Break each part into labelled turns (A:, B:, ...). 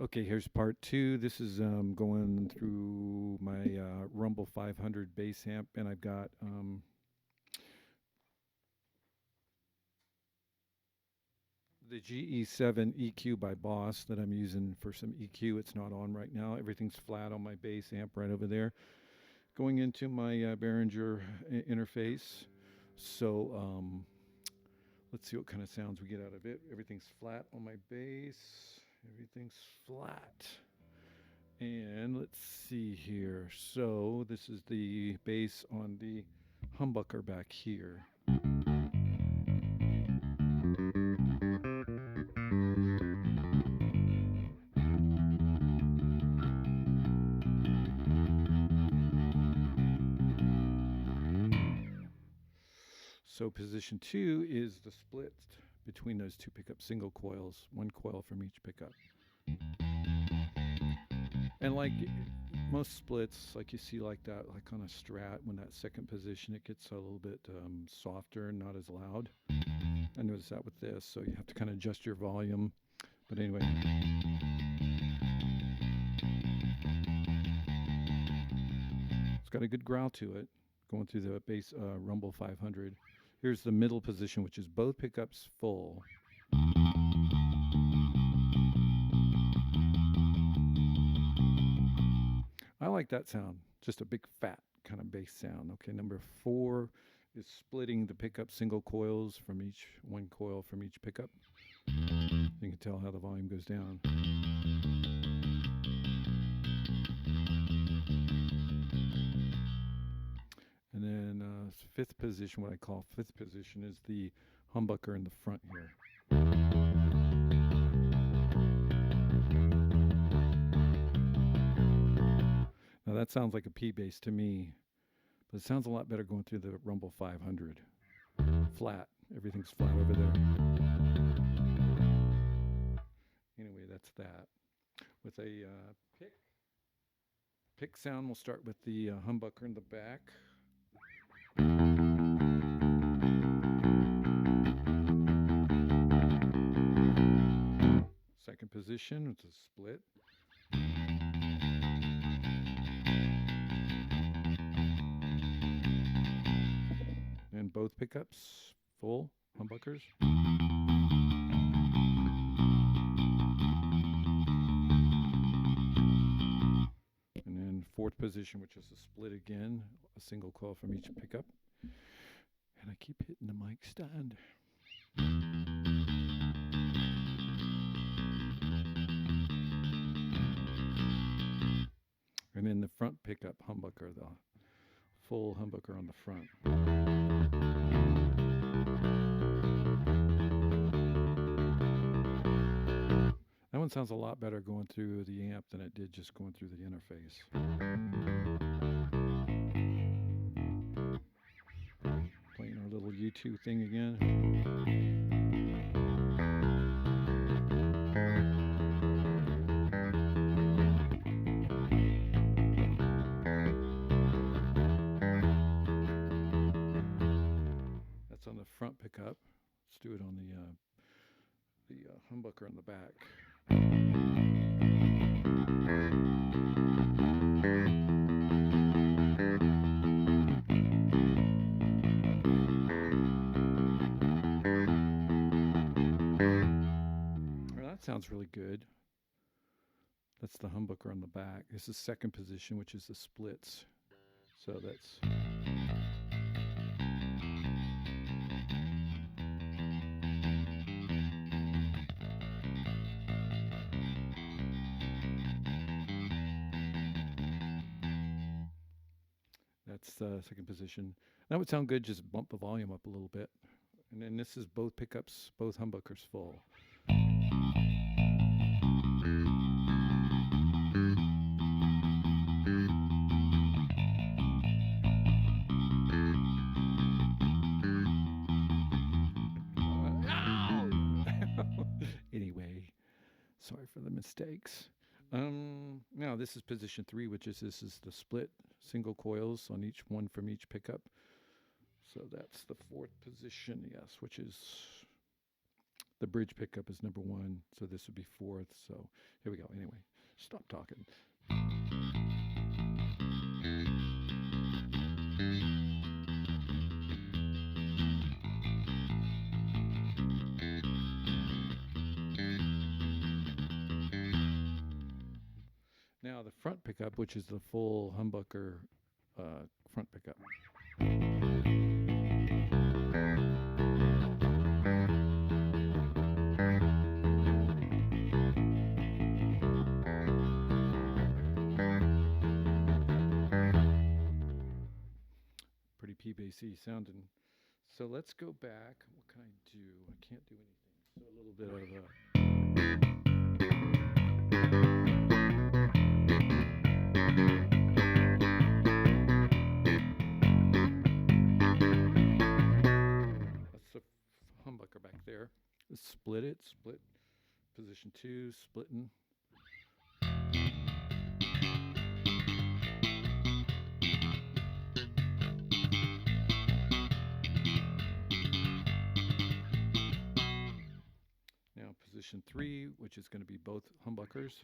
A: Okay, here's part two. This is going through my Rumble 500 bass amp, and I've got the GE7 EQ by Boss that I'm using for some EQ. It's not on right now. Everything's flat on my bass amp right over there. Going into my Behringer interface. So let's see what kind of sounds we get out of it. Everything's flat on my bass. Everything's flat. And let's see here. So this is the bass on the humbucker back here. So position 2 is the split between those two pickup single coils, one coil from each pickup. And like most splits, like you see like that, like on a Strat, when that second position, it gets a little bit softer, not as loud. I noticed that with this, so you have to kind of adjust your volume. But anyway. It's got a good growl to it, going through the bass Rumble 500. Here's the middle position, which is both pickups full. I like that sound, just a big fat kind of bass sound. Okay, number 4 is splitting the pickup single coils from each, one coil from each pickup. You can tell how the volume goes down. And then fifth position, what I call fifth position, is the humbucker in the front here. Now that sounds like a P bass to me, but it sounds a lot better going through the Rumble 500. Flat, everything's flat over there. Anyway, that's that. With a pick sound, we'll start with the humbucker in the back. Second position, it's a split. And both pickups full humbuckers. And then fourth position, which is a split again, a single coil from each pickup. And I keep hitting the mic stand. And then the front pickup humbucker, the full humbucker on the front. That one sounds a lot better going through the amp than it did just going through the interface. Playing our little U2 thing again. That's on the front pickup. Let's do it on the humbucker in the back. Well, that sounds really good. That's the humbucker on the back. This is second position, which is the splits. So that's... That's the second position. That would sound good, just bump the volume up a little bit. And then this is both pickups, both humbuckers full. Anyway, sorry for the mistakes. Now this is position 3, which is this is the split single coils on each one from each pickup. So that's the fourth position, yes, which is The bridge pickup is number 1, so this would be 4th. So here we go. Anyway, stop talking. Now the front pickup, which is the full humbucker front pickup. Pretty P-bassy sounding. So let's go back. What can I do? I can't do anything. So a little bit of a... That's the humbucker back there. Let's split it. Split position 2, splitting. Now position 3, which is going to be both humbuckers.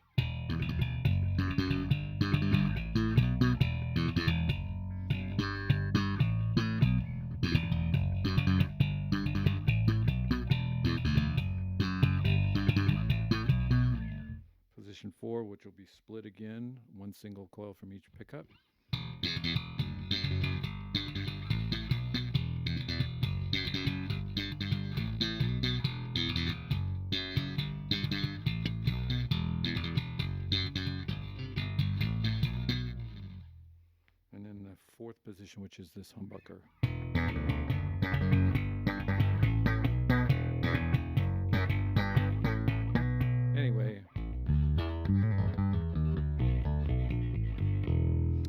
A: Position 4, which will be split again, 1 single coil from each pickup. And then the 4th position, which is this humbucker. Anyway,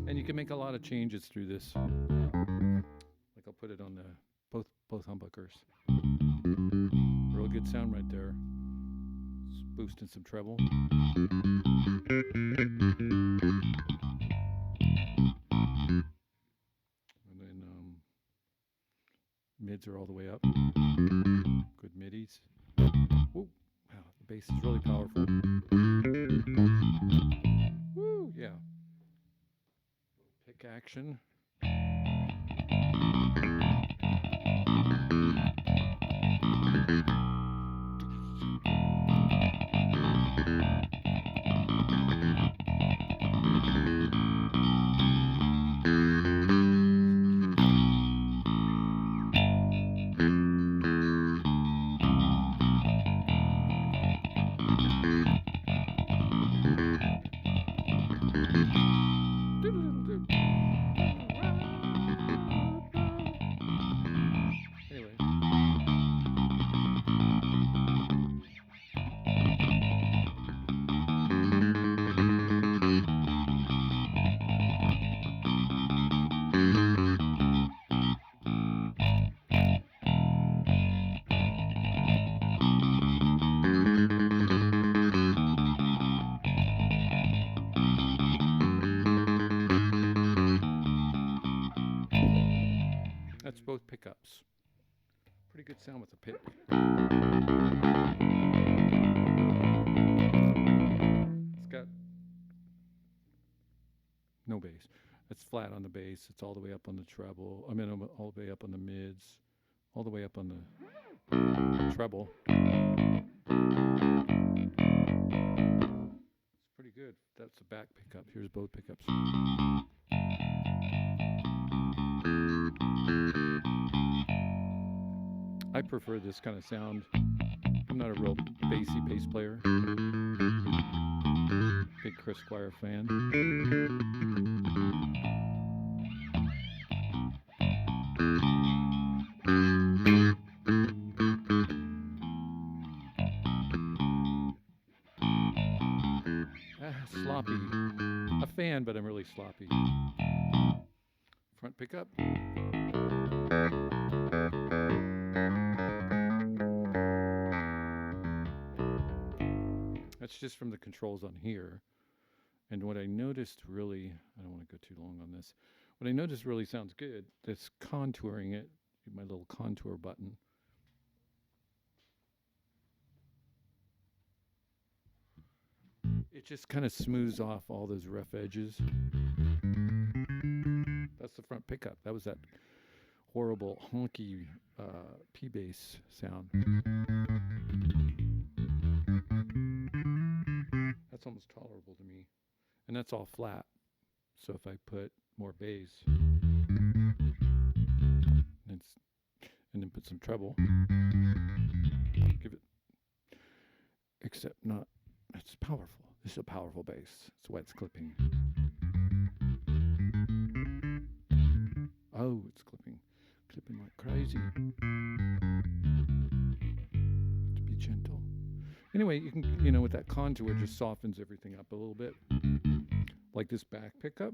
A: and you can make a lot of changes through this. Like I'll put it on the both humbuckers. Real good sound right there. It's boosting some treble. And then mids are all the way up. Good middies. Woo! Wow, the bass is really powerful. Woo! Yeah. Pick action. That's both pickups. Pretty good sound with the pick. It's got no bass. It's flat on the bass. It's all the way up on the treble. I mean, all the way up on the mids. All the way up on the treble. It's pretty good. That's the back pickup. Here's both pickups. I prefer this kind of sound. I'm not a real bassy bass player. Big Chris Squire fan. Sloppy. A fan, but I'm really sloppy. Front pickup. That's just from the controls on here. And what I noticed really, I don't want to go too long on this. What I noticed really sounds good, that's contouring it, my little contour button. It just kind of smooths off all those rough edges. That's the front pickup. That was that horrible honky P bass sound. That's almost tolerable to me. And that's all flat. So if I put more bass and then put some treble, give it, except not, it's powerful. This is a powerful bass. That's why it's clipping. Oh, it's clipping like crazy. To be gentle. Anyway, you can, with that contour, it just softens everything up a little bit. Like this back pickup,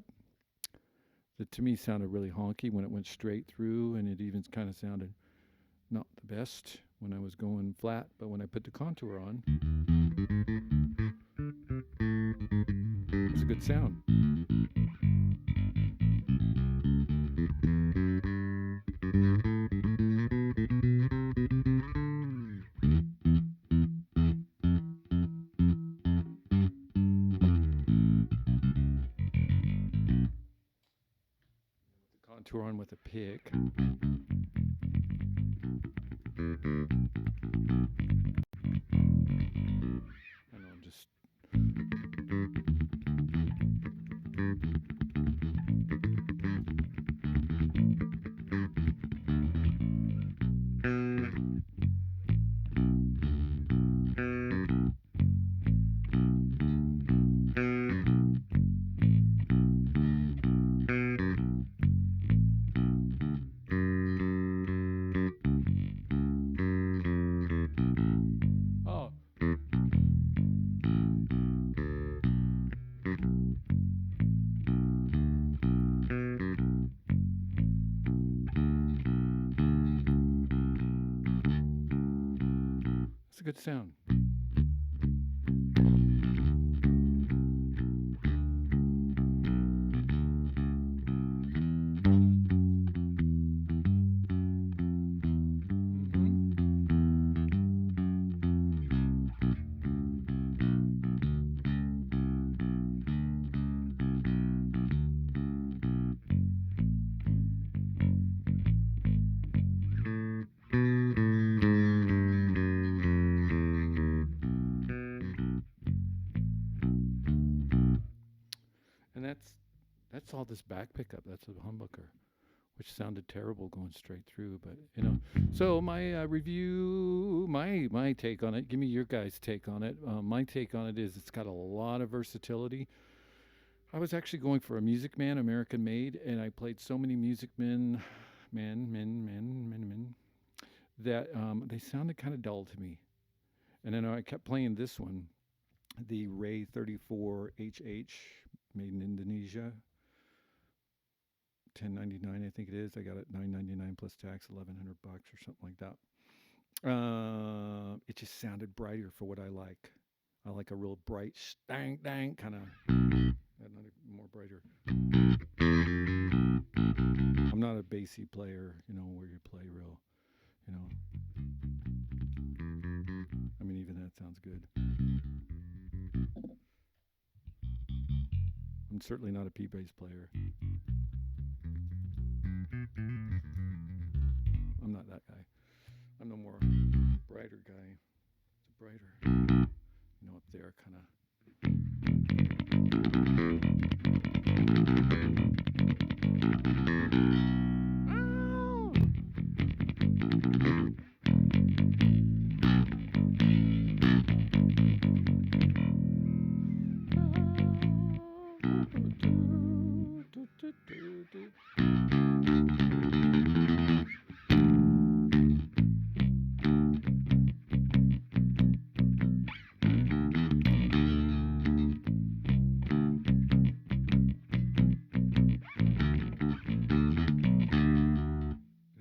A: that to me sounded really honky when it went straight through, and it even kind of sounded not the best when I was going flat, but when I put the contour on, it's a good sound. Contour on with a pick. And I'll just it's a good sound. And that's all this back pickup. That's a humbucker, which sounded terrible going straight through. But so my review, my take on it. Give me your guys' take on it. My take on it is it's got a lot of versatility. I was actually going for a Music Man, American made, and I played so many Music Men, that they sounded kind of dull to me. And then I kept playing this one, the RAY34 HH, made in Indonesia. $10.99, I think it is. I got it $9.99 plus tax, $1,100 or something like that. It just sounded brighter for what I like. I like a real bright dang kind of, more brighter. I'm not a bassy player, where you play real, I mean, even that sounds good. I'm certainly not a P bass player. I'm not that guy. I'm no more brighter guy. It's a brighter, up there kind of.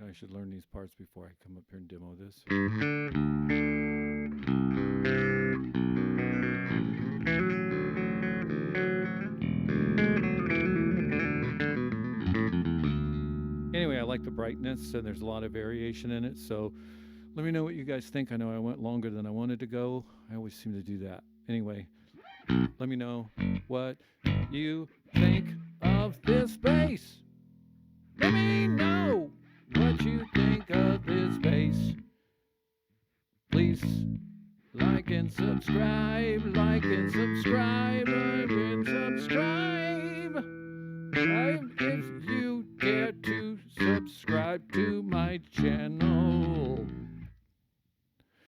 A: I should learn these parts before I come up here and demo this. Anyway, I like the brightness, and there's a lot of variation in it, so let me know what you guys think. I know I went longer than I wanted to go. I always seem to do that. Anyway, Let me know what you think of this bass. Let me know what you think of this bass. Please like and subscribe, like and subscribe, like and subscribe.